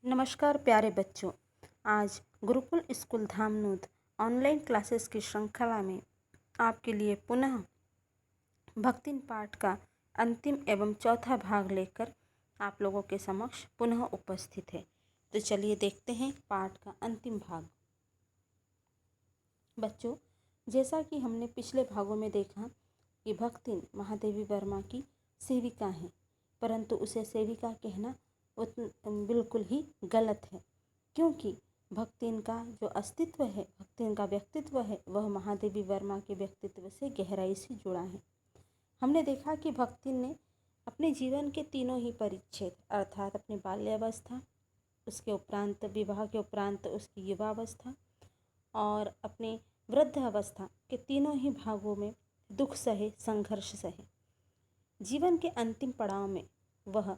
नमस्कार प्यारे बच्चों। आज गुरुकुल स्कूल धामनूद ऑनलाइन क्लासेस की श्रृंखला में आपके लिए पुनः भक्तिन पाठ का अंतिम एवं चौथा भाग लेकर आप लोगों के समक्ष पुनः उपस्थित है। तो चलिए देखते हैं पाठ का अंतिम भाग। बच्चों, जैसा कि हमने पिछले भागों में देखा कि भक्तिन महादेवी वर्मा की सेविका हैं, परंतु उसे सेविका कहना बिल्कुल ही गलत है, क्योंकि भक्तिन का जो अस्तित्व है, भक्तिन का व्यक्तित्व है, वह महादेवी वर्मा के व्यक्तित्व से गहराई से जुड़ा है। हमने देखा कि भक्तिन ने अपने जीवन के तीनों ही परिच्छेद अर्थात अपनी बाल्यावस्था, उसके उपरांत विवाह के उपरांत उसकी युवावस्था और अपने वृद्ध अवस्था के तीनों ही भागों में दुख सहे, संघर्ष सहे। जीवन के अंतिम पड़ाव में वह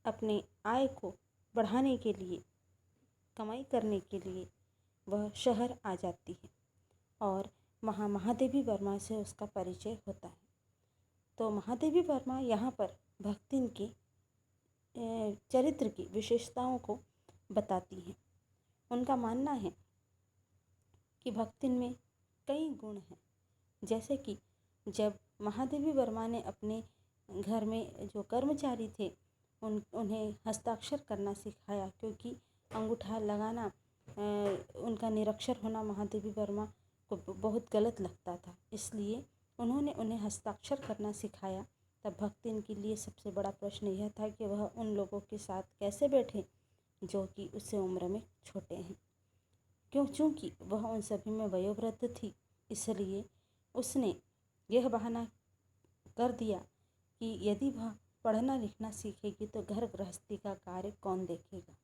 अपने आय को बढ़ाने के लिए, कमाई करने के लिए वह शहर आ जाती है और महादेवी वर्मा से उसका परिचय होता है। तो महादेवी वर्मा यहाँ पर भक्तिन के चरित्र की विशेषताओं को बताती हैं। उनका मानना है कि भक्तिन में कई गुण हैं, जैसे कि जब महादेवी वर्मा ने अपने घर में जो कर्मचारी थे उन्हें हस्ताक्षर करना सिखाया, क्योंकि अंगूठा लगाना, उनका निरक्षर होना महादेवी वर्मा को बहुत गलत लगता था, इसलिए उन्होंने उन्हें हस्ताक्षर करना सिखाया। तब भक्तिन के लिए सबसे बड़ा प्रश्न यह था कि वह उन लोगों के साथ कैसे बैठे जो कि उससे उम्र में छोटे हैं, चूँकि वह उन सभी में वयोवृद्ध थी। इसलिए उसने यह बहाना कर दिया कि यदि वह पढ़ना लिखना सीखेगी तो घर गृहस्थी का कार्य कौन देखेगा।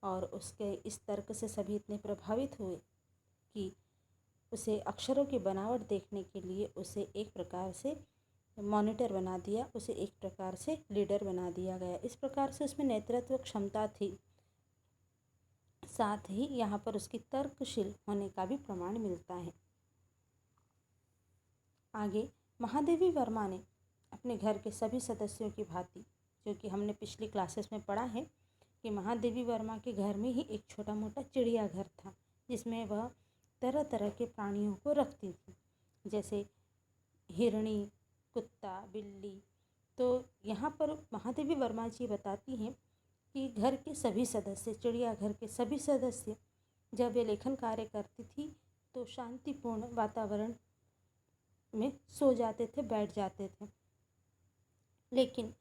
और उसके इस तर्क से सभी इतने प्रभावित हुए कि उसे अक्षरों की बनावट देखने के लिए उसे एक प्रकार से मॉनिटर बना दिया, उसे एक प्रकार से लीडर बना दिया गया। इस प्रकार से उसमें नेतृत्व क्षमता थी, साथ ही यहाँ पर उसकी तर्कशील होने का भी प्रमाण मिलता है। आगे महादेवी वर्मा ने अपने घर के सभी सदस्यों की भांति, जो कि हमने पिछली क्लासेस में पढ़ा है कि महादेवी वर्मा के घर में ही एक छोटा मोटा चिड़ियाघर था, जिसमें वह तरह तरह के प्राणियों को रखती थी, जैसे हिरणी, कुत्ता, बिल्ली। तो यहाँ पर महादेवी वर्मा जी बताती हैं कि घर के सभी सदस्य, चिड़ियाघर के सभी सदस्य जब वे लेखन कार्य करती थी तो शांतिपूर्ण वातावरण में सो जाते थे, बैठ जाते थे। लेकिन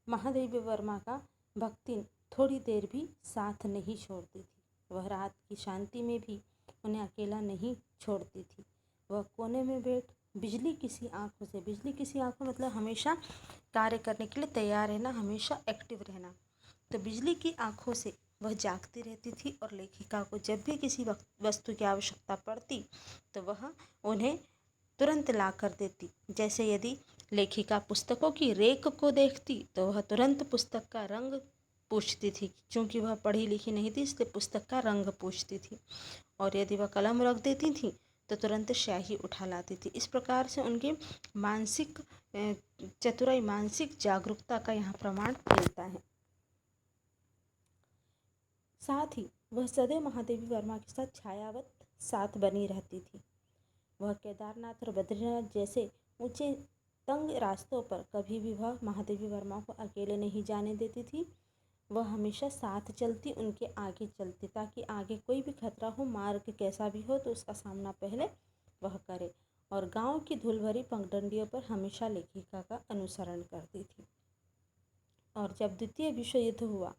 महादेवी वर्मा का भक्तिन थोड़ी देर भी साथ नहीं छोड़ती थी। वह रात की शांति में भी उन्हें अकेला नहीं छोड़ती थी। वह कोने में बैठ बिजली किसी आँखों मतलब हमेशा कार्य करने के लिए तैयार रहना, हमेशा एक्टिव रहना। तो बिजली की आँखों से वह जागती रहती थी और लेखिका को जब भी किसी वस्तु की आवश्यकता पड़ती तो वह उन्हें तुरंत ला कर देती। जैसे यदि लेखिका पुस्तकों की रेक को देखती तो वह तुरंत पुस्तक का रंग पूछती थी, क्योंकि वह पढ़ी लिखी नहीं थी, इसलिए पुस्तक का रंग पूछती थी। और यदि वह कलम रख देती थी तो तुरंत स्याही उठा लाती थी। इस प्रकार से उनकी मानसिक चतुराई, मानसिक जागरूकता का यहाँ प्रमाण मिलता है। साथ ही वह सदैव महादेवी वर्मा के साथ छायावत साथ बनी रहती थी। वह केदारनाथ और बद्रीनाथ जैसे ऊंचे तंग रास्तों पर कभी भी वह महादेवी वर्मा को अकेले नहीं जाने देती थी। वह हमेशा साथ चलती, उनके आगे चलती, ताकि आगे कोई भी खतरा हो, मार्ग कैसा भी हो, तो उसका सामना पहले वह करे। और गांव की धूल भरी पगडंडियों पर हमेशा लेखिका का अनुसरण करती थी। और जब द्वितीय विश्व युद्ध हुआ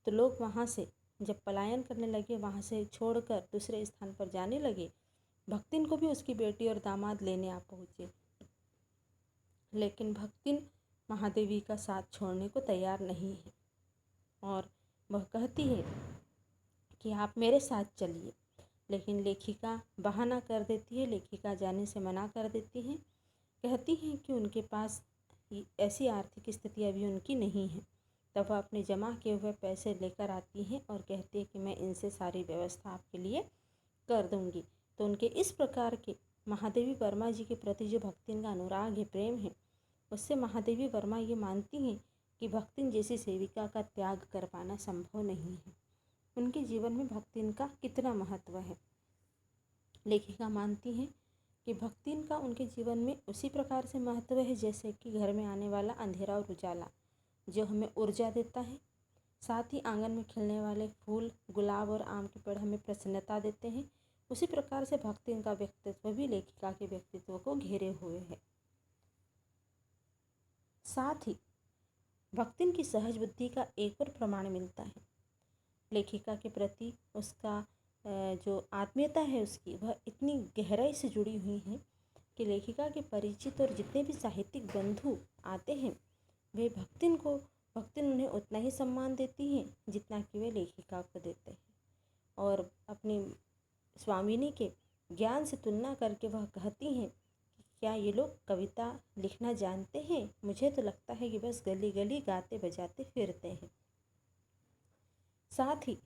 तो लोग वहाँ से जब पलायन करने लगे, वहाँ से छोड़कर दूसरे स्थान पर जाने लगे, भक्तिन को भी उसकी बेटी और दामाद लेने आ पहुँचे। लेकिन भक्तिन महादेवी का साथ छोड़ने को तैयार नहीं है और वह कहती है कि आप मेरे साथ चलिए। लेकिन लेखिका बहाना कर देती है, लेखिका जाने से मना कर देती है। कहती हैं कि उनके पास ऐसी आर्थिक स्थिति अभी उनकी नहीं है। तब वह अपने जमा किए हुए पैसे लेकर आती हैं और कहती है कि मैं इनसे सारी व्यवस्था आपके लिए कर दूंगी। तो उनके इस प्रकार के महादेवी वर्मा जी के प्रति जो भक्तिन का अनुराग है, प्रेम है, उससे महादेवी वर्मा ये मानती हैं कि भक्तिन जैसी सेविका का त्याग कर पाना संभव नहीं है। उनके जीवन में भक्तिन का कितना महत्व है। लेखिका मानती हैं कि भक्तिन का उनके जीवन में उसी प्रकार से महत्व है जैसे कि घर में आने वाला अंधेरा और उजाला जो हमें ऊर्जा देता है। साथ ही आंगन में खिलने वाले फूल, गुलाब और आम के पेड़ हमें प्रसन्नता देते हैं। उसी प्रकार से भक्तिन का व्यक्तित्व भी लेखिका के व्यक्तित्व को घेरे हुए है। साथ ही भक्तिन की सहज बुद्धि का एक और प्रमाण मिलता है। लेखिका के प्रति उसका जो आत्मीयता है उसकी वह इतनी गहराई से जुड़ी हुई है कि लेखिका के परिचित और जितने भी साहित्यिक बंधु आते हैं वे भक्तिन उन्हें उतना ही सम्मान देती हैं जितना कि वे लेखिका को देते हैं। और अपनी स्वामिनी के ज्ञान से तुलना करके वह कहती हैं कि क्या ये लोग कविता लिखना जानते हैं? मुझे तो लगता है कि बस गली गली गाते बजाते फिरते हैं। साथ ही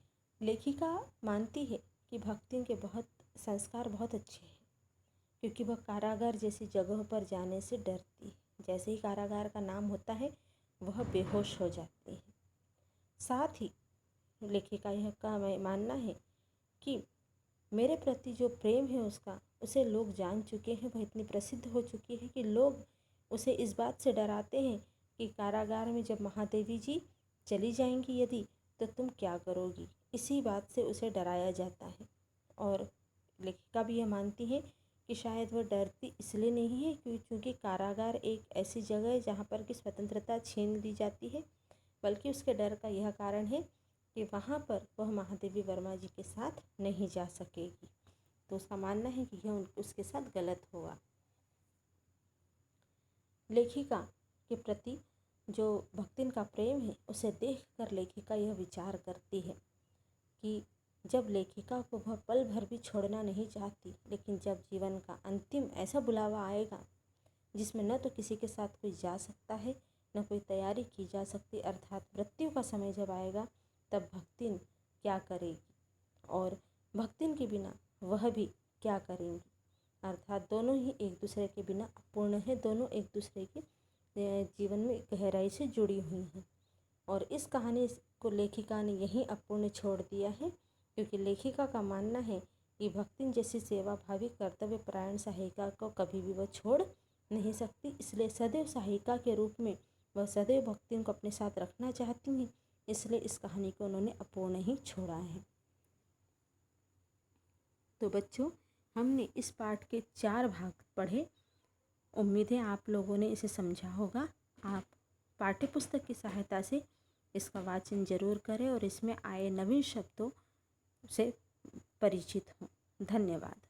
लेखिका मानती है कि भक्तिन के संस्कार बहुत अच्छे हैं क्योंकि वह कारागार जैसी जगहों पर जाने से डरती है। जैसे ही कारागार का नाम होता है वह बेहोश हो जाती है। साथ ही लेखिका यह का मानना है कि मेरे प्रति जो प्रेम है उसका उसे लोग जान चुके हैं। वह इतनी प्रसिद्ध हो चुकी है कि लोग उसे इस बात से डराते हैं कि कारागार में जब महादेवी जी चली जाएंगी यदि तो तुम क्या करोगी। इसी बात से उसे डराया जाता है। और लेखिका भी यह मानती है कि शायद वह डरती इसलिए नहीं है क्योंकि कारागार एक ऐसी जगह है जहाँ पर कि स्वतंत्रता छीन ली जाती है, बल्कि उसके डर का यह कारण है कि वहाँ पर वह महादेवी वर्मा जी के साथ नहीं जा सकेगी। तो उसका मानना है कि यह उसके साथ गलत हुआ। लेखिका के प्रति जो भक्तिन का प्रेम है उसे देखकर लेखिका यह विचार करती है कि जब लेखिका को वह पल भर भी छोड़ना नहीं चाहती, लेकिन जब जीवन का अंतिम ऐसा बुलावा आएगा जिसमें न तो किसी के साथ कोई जा सकता है न कोई तैयारी की जा सकती, अर्थात मृत्यु का समय जब आएगा तब भक्तिन क्या करेगी और भक्तिन के बिना वह भी क्या करेंगी। अर्थात दोनों ही एक दूसरे के बिना अपूर्ण है, दोनों एक दूसरे के जीवन में गहराई से जुड़ी हुई हैं। और इस कहानी को लेखिका ने यहीं अपूर्ण छोड़ दिया है क्योंकि लेखिका का मानना है कि भक्तिन जैसी सेवाभावी कर्तव्य परायण सहायिका को कभी भी वह छोड़ नहीं सकती। इसलिए सदैव सहायिका के रूप में वह सदैव भक्तिन को अपने साथ रखना चाहती हैं। इसलिए इस कहानी को उन्होंने अपूर्ण ही छोड़ा है। तो बच्चों, हमने इस पाठ के 4 भाग पढ़े। उम्मीद है आप लोगों ने इसे समझा होगा। आप पाठ्यपुस्तक की सहायता से इसका वाचन जरूर करें और इसमें आए नवीन शब्दों से परिचित हों। धन्यवाद।